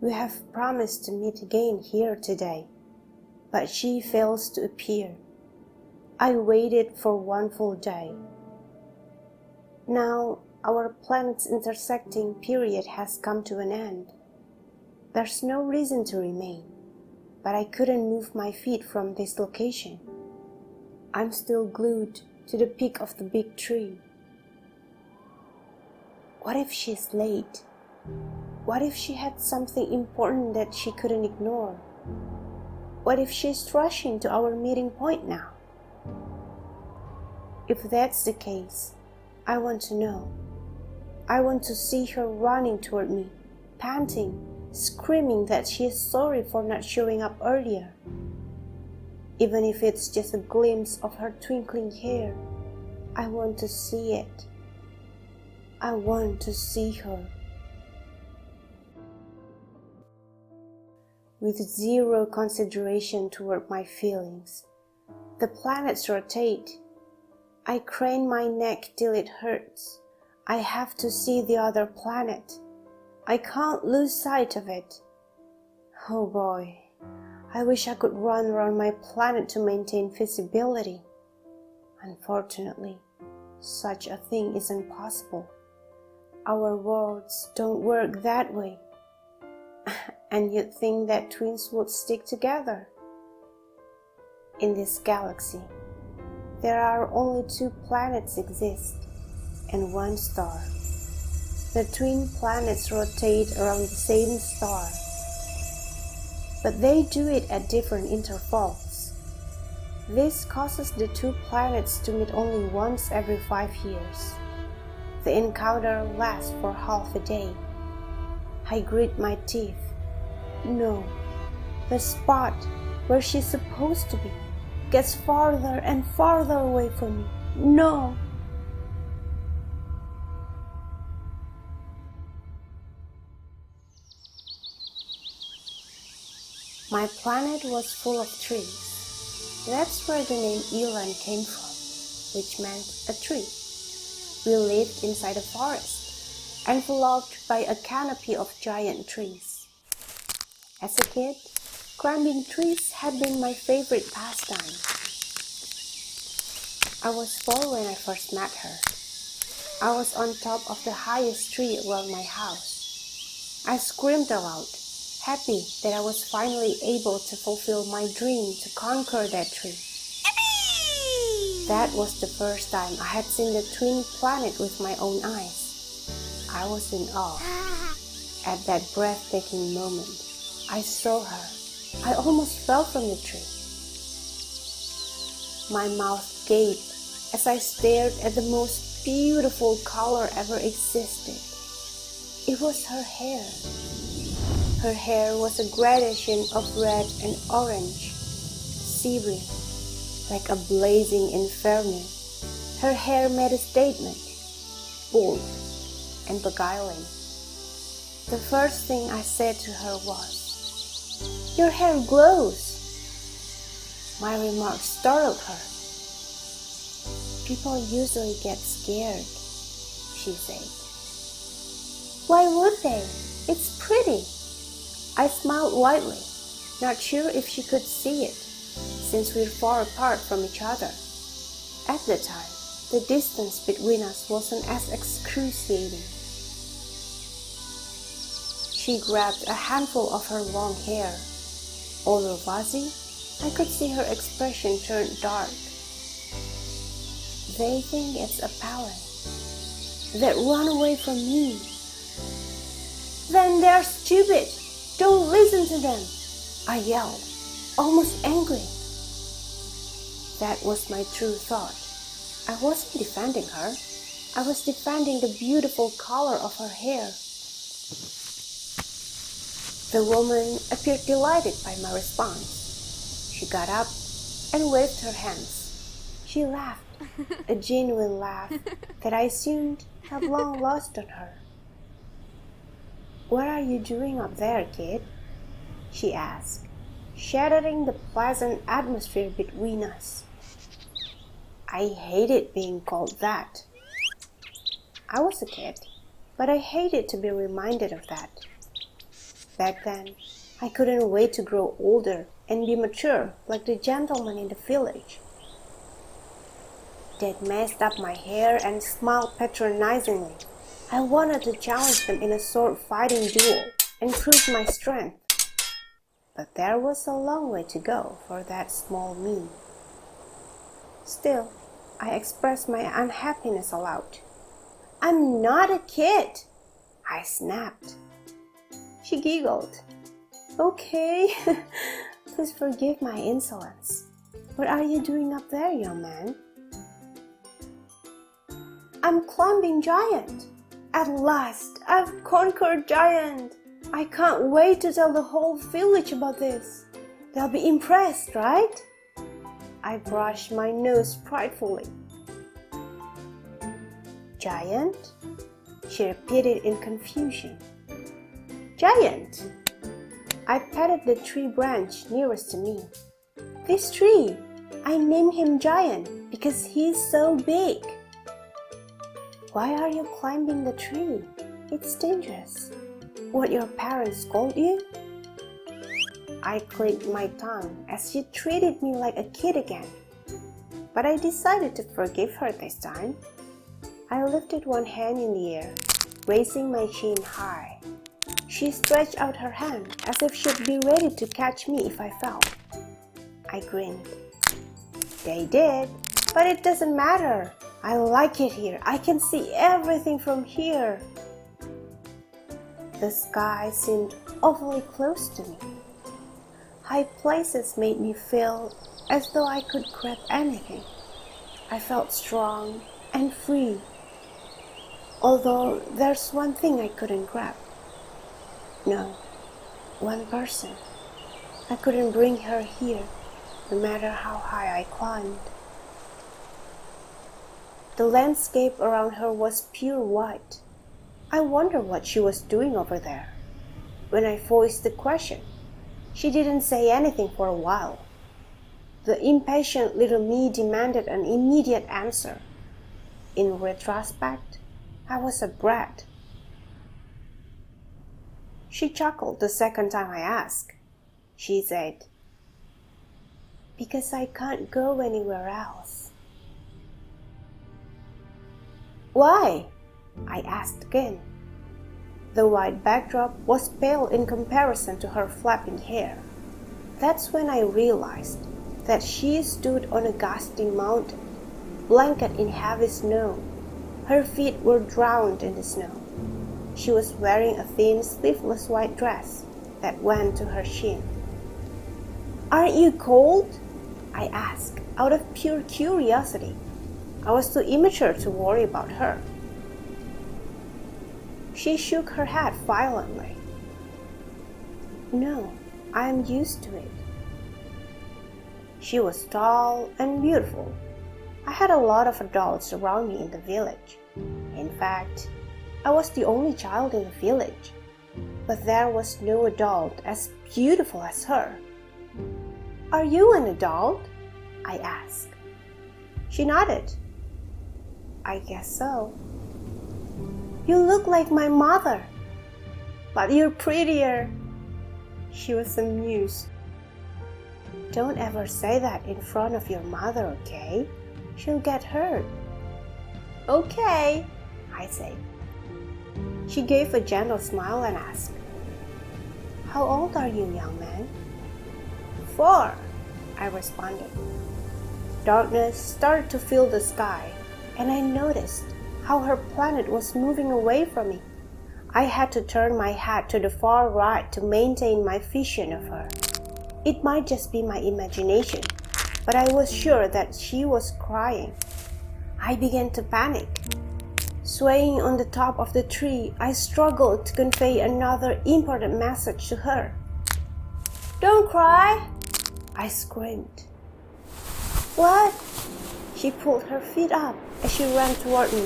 We have promised to meet again here today, but she fails to appear. I waited for one full day. Now our planet's intersecting period has come to an end. There's no reason to remain, but I couldn't move my feet from this location. I'm still glued to the peak of the big tree. What if she's late? What if she had something important that she couldn't ignore? What if she's rushing to our meeting point now? If that's the case, I want to know. I want to see her running toward me, panting, screaming that she is sorry for not showing up earlier. Even if it's just a glimpse of her twinkling hair, I want to see it. I want to see her. With zero consideration toward my feelings, the planets rotate. I crane my neck till it hurts. I have to see the other planet. I can't lose sight of it. Oh boy, I wish I could run around my planet to maintain visibility. Unfortunately, such a thing isn't possible. Our worlds don't work that way. And you'd think that twins would stick together. In this galaxy, there are only 2 planets exist and 1 star. The twin planets rotate around the same star, but they do it at different intervals. This causes the 2 planets to meet only once every 5 years. The encounter lasts for half a day. I grit my teeth. No, the spot where she's supposed to be gets farther and farther away from me. No! My planet was full of trees. That's where the name Yera came from, which meant a tree. We lived inside a forest, enveloped by a canopy of giant trees. As a kid, climbing trees had been my favorite pastime. I was 4 when I first met her. I was on top of the highest tree around my house. I screamed aloud, happy that I was finally able to fulfill my dream to conquer that tree. That was the first time I had seen the twin planet with my own eyes. I was in awe. At that breathtaking moment, I saw her. I almost fell from the tree. My mouth gaped as I stared at the most beautiful color ever existed. It was her hair. Her hair was a gradation of red and orange, sea-green, like a blazing Inferno. Her hair made a statement, bold and beguiling. The first thing I said to her was, "Your hair glows." My remark startled her. "People usually get scared," she said. "Why would they? It's pretty." I smiled widely, not sure if she could see it, since we're far apart from each other. At the time, the distance between us wasn't as excruciating. She grabbed a handful of her long hair. Although fuzzy, I could see her expression turn dark. "They think it's apparent. They run away from me." "Then they're stupid. Don't listen to them," I yelled, almost angry. That was my true thought. I wasn't defending her. I was defending the beautiful color of her hair. The woman appeared delighted by my response. She got up and waved her hands. She laughed, a genuine laugh that I assumed had long lost on her. "What are you doing up there, kid?" she asked, shattering the pleasant atmosphere between us. I hated being called that. I was a kid, but I hated to be reminded of that. Back then, I couldn't wait to grow older and be mature like the gentleman in the village. They'd messed up my hair and smiled patronizingly. I wanted to challenge them in a sword-fighting duel and prove my strength. But there was a long way to go for that small me. Still, I expressed my unhappiness aloud. "I'm not a kid," I snapped. She giggled. "Okay, please forgive my insolence. What are you doing up there, young man?" "I'm climbing giant. At last, I've conquered giant. I can't wait to tell the whole village about this. They'll be impressed, right?" I brushed my nose pridefully. "Giant?" she repeated in confusion. "Giant?" I patted the tree branch nearest to me. "This tree, I named him Giant because he's so big." "Why are you climbing the tree? It's dangerous. Won't your parents scold you?" I clicked my tongue as she treated me like a kid again. But I decided to forgive her this time. I lifted one hand in the air, raising my chin high. She stretched out her hand as if she'd be ready to catch me if I fell. I grinned. "They did, but it doesn't matter. I like it here. I can see everything from here." The sky seemed awfully close to me. High places made me feel as though I could grab anything. I felt strong and free. Although there's one thing I couldn't grab. No, one person. I couldn't bring her here, no matter how high I climbed. The landscape around her was pure white. I wondered what she was doing over there. When I voiced the question, she didn't say anything for a while. The impatient little me demanded an immediate answer. In retrospect, I was a brat. She chuckled the second time I asked. She said, "Because I can't go anywhere else." "Why?" I asked again. The white backdrop was pale in comparison to her flapping hair. That's when I realized that she stood on a ghastly mountain, blanketed in heavy snow. Her feet were drowned in the snow. She was wearing a thin, sleeveless white dress that went to her chin. "Aren't you cold?" I asked, out of pure curiosity. I was too immature to worry about her. She shook her head violently. "No, I am used to it." She was tall and beautiful. I had a lot of adults around me in the village. In fact, I was the only child in the village. But there was no adult as beautiful as her. "Are you an adult?" I asked. She nodded. "I guess so." "You look like my mother." "But you're prettier." She was amused. "Don't ever say that in front of your mother, okay? She'll get hurt." "Okay," I said. She gave a gentle smile and asked, "How old are you, young man?" "4," I responded. Darkness started to fill the sky, and I noticed how her planet was moving away from me. I had to turn my head to the far right to maintain my vision of her. It might just be my imagination, but I was sure that she was crying. I began to panic. Swaying on the top of the tree, I struggled to convey another important message to her. "Don't cry!" I screamed. "What?" She pulled her feet up as she ran toward me.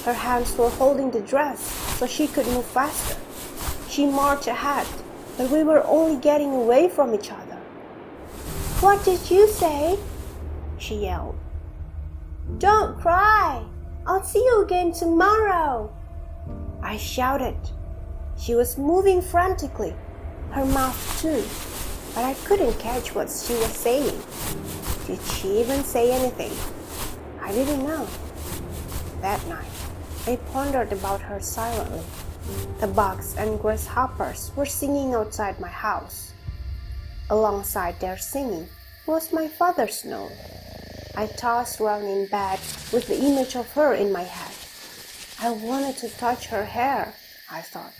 Her hands were holding the dress so she could move faster. She marched ahead, but we were only getting away from each other. "What did you say?" she yelled. "Don't cry! I'll see you again tomorrow!" I shouted. She was moving frantically. her mouth too, but I couldn't catch what she was saying. Did she even say anything? I didn't know. That night, I pondered about her silently. The bugs and grasshoppers were singing outside my house. Alongside their singing was my father's note. I tossed around in bed with the image of her in my head. I wanted to touch her hair, I thought.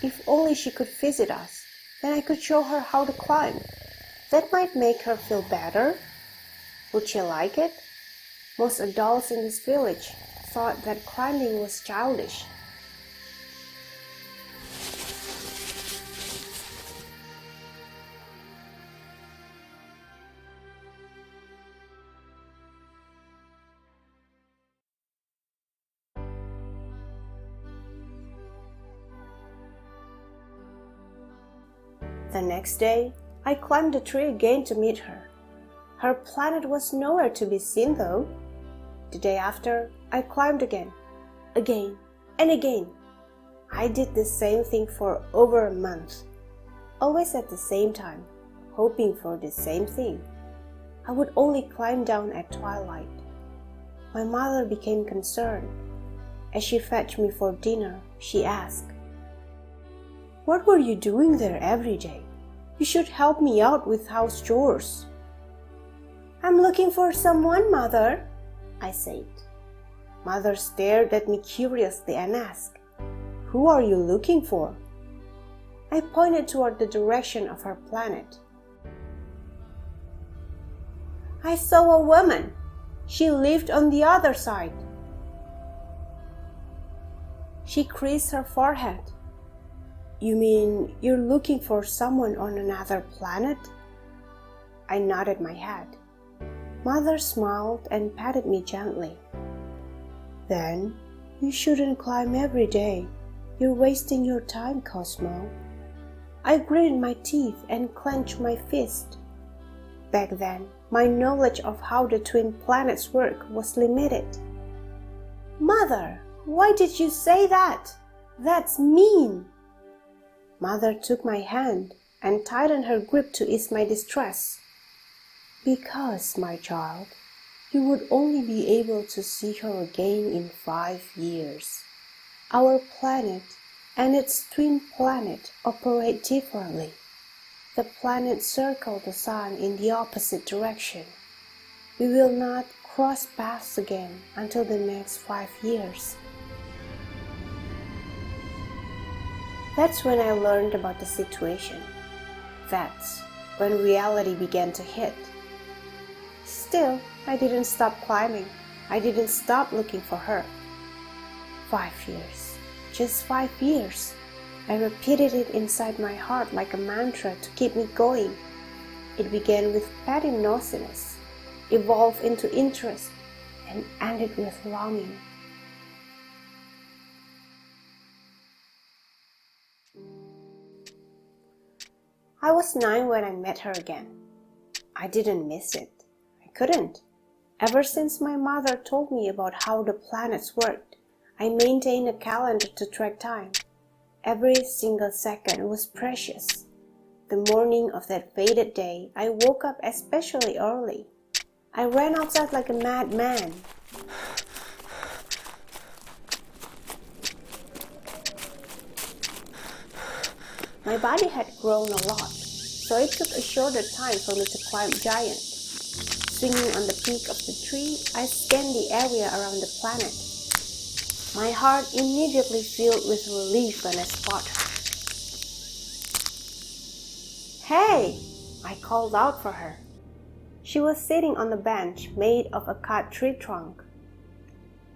If only she could visit us, then I could show her how to climb. That might make her feel better. Would she like it? Most adults in this village thought that climbing was childish. The next day, I climbed the tree again to meet her. Her planet was nowhere to be seen though. The day after, I climbed again, and again. I did the same thing for over a month, always at the same time, hoping for the same thing. I would only climb down at twilight. My mother became concerned. As she fetched me for dinner, she asked, "What were you doing there every day? You should help me out with house chores." "I'm looking for someone, Mother," I said. Mother stared at me curiously and asked, "Who are you looking for?" I pointed toward the direction of her planet. "I saw a woman. She lived on the other side." She creased her forehead. "You mean you're looking for someone on another planet?" I nodded my head. Mother smiled and patted me gently. "Then you shouldn't climb every day. You're wasting your time, Cosmo." I gritted my teeth and clenched my fist. Back then, my knowledge of how the twin planets work was limited. "Mother, why did you say that? That's mean." Mother took my hand and tightened her grip to ease my distress. "Because, my child, you would only be able to see her again in 5 years. Our planet and its twin planet operate differently. The planets circle the sun in the opposite direction. We will not cross paths again until the next 5 years." That's when I learned about the situation. That's when reality began to hit. Still, I didn't stop climbing. I didn't stop looking for her. 5 years. Just 5 years. I repeated it inside my heart like a mantra to keep me going. It began with petty nosiness, evolved into interest, and ended with longing. I was 9 when I met her again. I didn't miss it. I couldn't. Ever since my mother told me about how the planets worked, I maintained a calendar to track time. Every single second was precious. The morning of that fated day, I woke up especially early. I ran outside like a madman. My body had grown a lot, so it took a shorter time for me to climb Giant. Swinging on the peak of the tree, I scanned the area around the planet. My heart immediately filled with relief when I spotted her. "Hey!" I called out for her. She was sitting on a bench made of a cut tree trunk.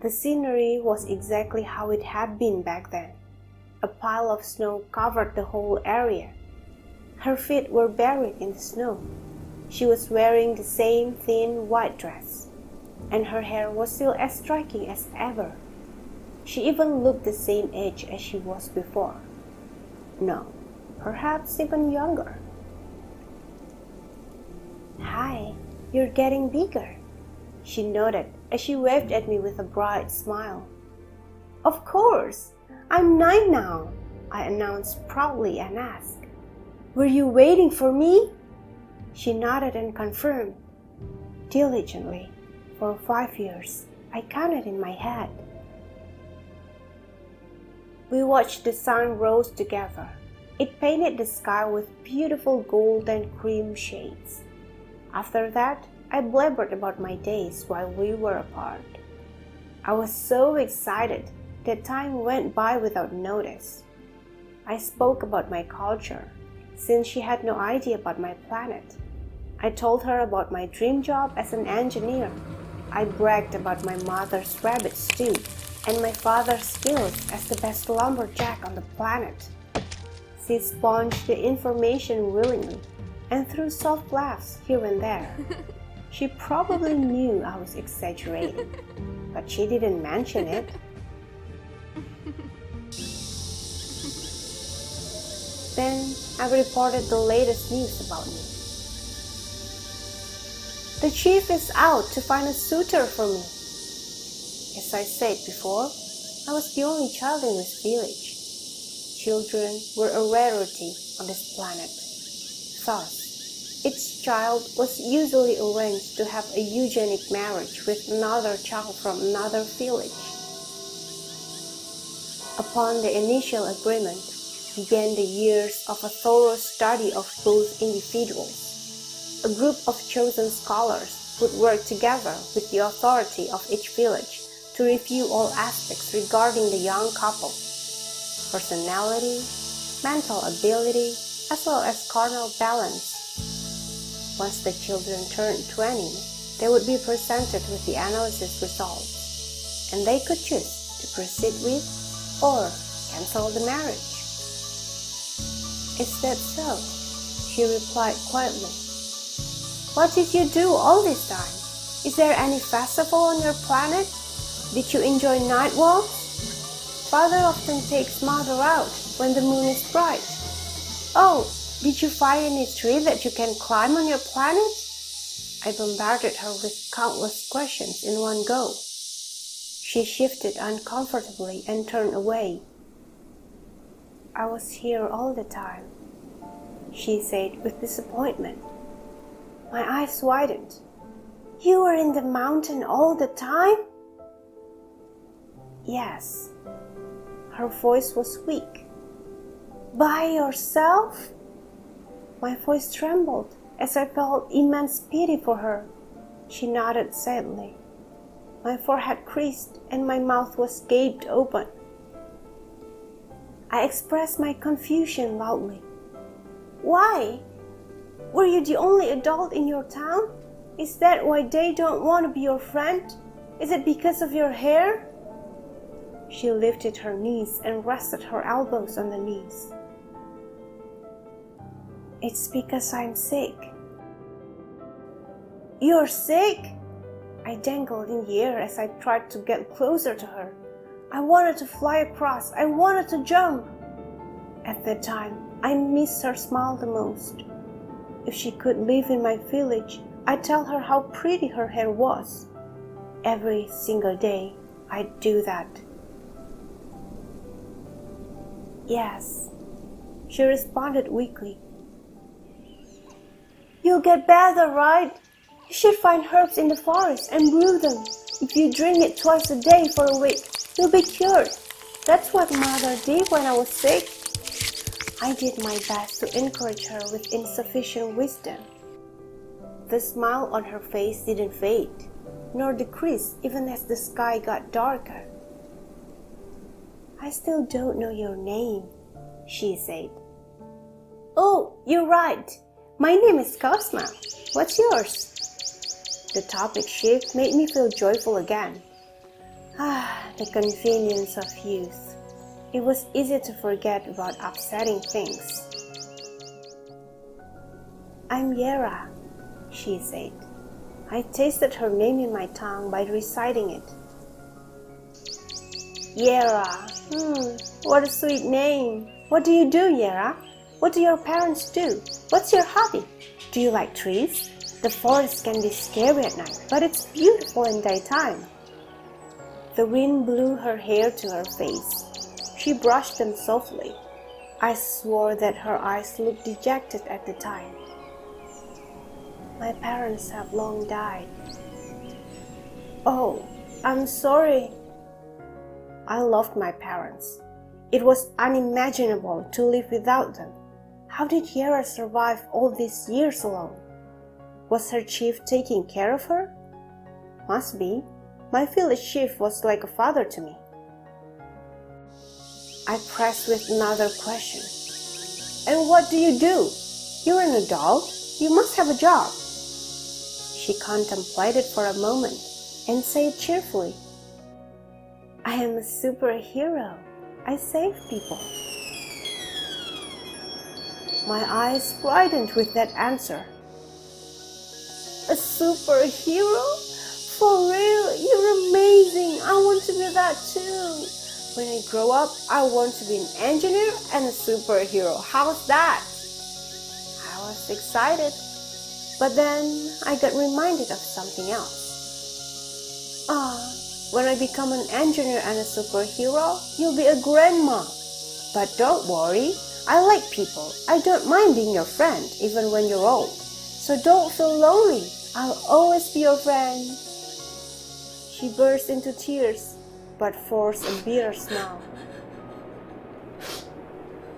The scenery was exactly how it had been back then. A pile of snow covered the whole area. Her feet were buried in the snow. She was wearing the same thin white dress, and her hair was still as striking as ever. She even looked the same age as she was before. No, perhaps even younger. "Hi, you're getting bigger," she nodded as she waved at me with a bright smile. "Of course, I'm 9 now," I announced proudly and asked, Were you waiting for me? She nodded and confirmed. Diligently, for 5 years, I counted in my head. We watched the sun rose together. It painted the sky with beautiful gold and cream shades. After that, I blabbered about my days while we were apart. I was so excited that time went by without notice. I spoke about my culture, since she had no idea about my planet. I told her about my dream job as an engineer. I bragged about my mother's rabbit stew and my father's skills as the best lumberjack on the planet. She sponged the information willingly and threw soft laughs here and there. She probably knew I was exaggerating, but she didn't mention it. Then I reported the latest news about me. The chief is out to find a suitor for me. As I said before, I was the only child in this village. Children were a rarity on this planet. Thus, each child was usually arranged to have a eugenic marriage with another child from another village. Upon the initial agreement, began the years of a thorough study of both individuals. A group of chosen scholars would work together with the authority of each village to review all aspects regarding the young couple: personality, mental ability, as well as carnal balance. Once the children turned 20, they would be presented with the analysis results, and they could choose to proceed with or cancel the marriage. Is that so? She replied quietly. What did you do all this time? Is there any festival on your planet? Did you enjoy night walks? Father often takes mother out when the moon is bright. Oh, did you find any tree that you can climb on your planet? I bombarded her with countless questions in one go. She shifted uncomfortably and turned away. I was here all the time, she said with disappointment. My eyes widened. You were in the mountain all the time? Yes. Her voice was weak. By yourself? My voice trembled as I felt immense pity for her. She nodded sadly. My forehead creased and my mouth was gaped open. I expressed my confusion loudly. Why? Were you the only adult in your town? Is that why they don't want to be your friend? Is it because of your hair? She lifted her knees and rested her elbows on the knees. It's because I'm sick. You're sick? I dangled in the air as I tried to get closer to her. I wanted to fly across. I wanted to jump. At that time, I missed her smile the most. If she could live in my village, I'd tell her how pretty her hair was. Every single day, I'd do that. Yes, she responded weakly. You'll get better, right? You should find herbs in the forest and brew them. If you drink it twice a day for a week, you'll be cured. That's what Mother did when I was sick. I did my best to encourage her with insufficient wisdom. The smile on her face didn't fade, nor decrease even as the sky got darker. I still don't know your name, she said. Oh, you're right. My name is Cosmo. What's yours? The topic shift made me feel joyful again. The convenience of youth. It was easy to forget about upsetting things. I'm Yera, she said. I tasted her name in my tongue by reciting it. Yera, what a sweet name. What do you do, Yera? What do your parents do? What's your hobby? Do you like trees? The forest can be scary at night, but it's beautiful in daytime. The wind blew her hair to her face. She brushed them softly. I swore that her eyes looked dejected at the time. My parents have long died. Oh, I'm sorry. I loved my parents. It was unimaginable to live without them. How did Yera survive all these years alone? Was her chief taking care of her? Must be. My village chief was like a father to me. I pressed with another question. And what do you do? You're an adult. You must have a job. She contemplated for a moment and said cheerfully, I am a superhero. I save people. My eyes brightened with that answer. A superhero? For real? You're amazing. I want to be that too. When I grow up, I want to be an engineer and a superhero. How's that? I was excited, but then I got reminded of something else. When I become an engineer and a superhero, you'll be a grandma. But don't worry, I like people. I don't mind being your friend, even when you're old. So don't feel lonely. I'll always be your friend. She burst into tears, but forced a bitter smile.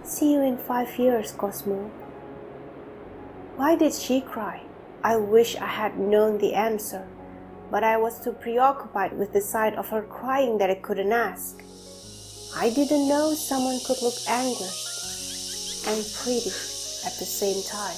See you in 5 years, Cosmo. Why did she cry? I wish I had known the answer, but I was too preoccupied with the sight of her crying that I couldn't ask. I didn't know someone could look anguished and pretty at the same time.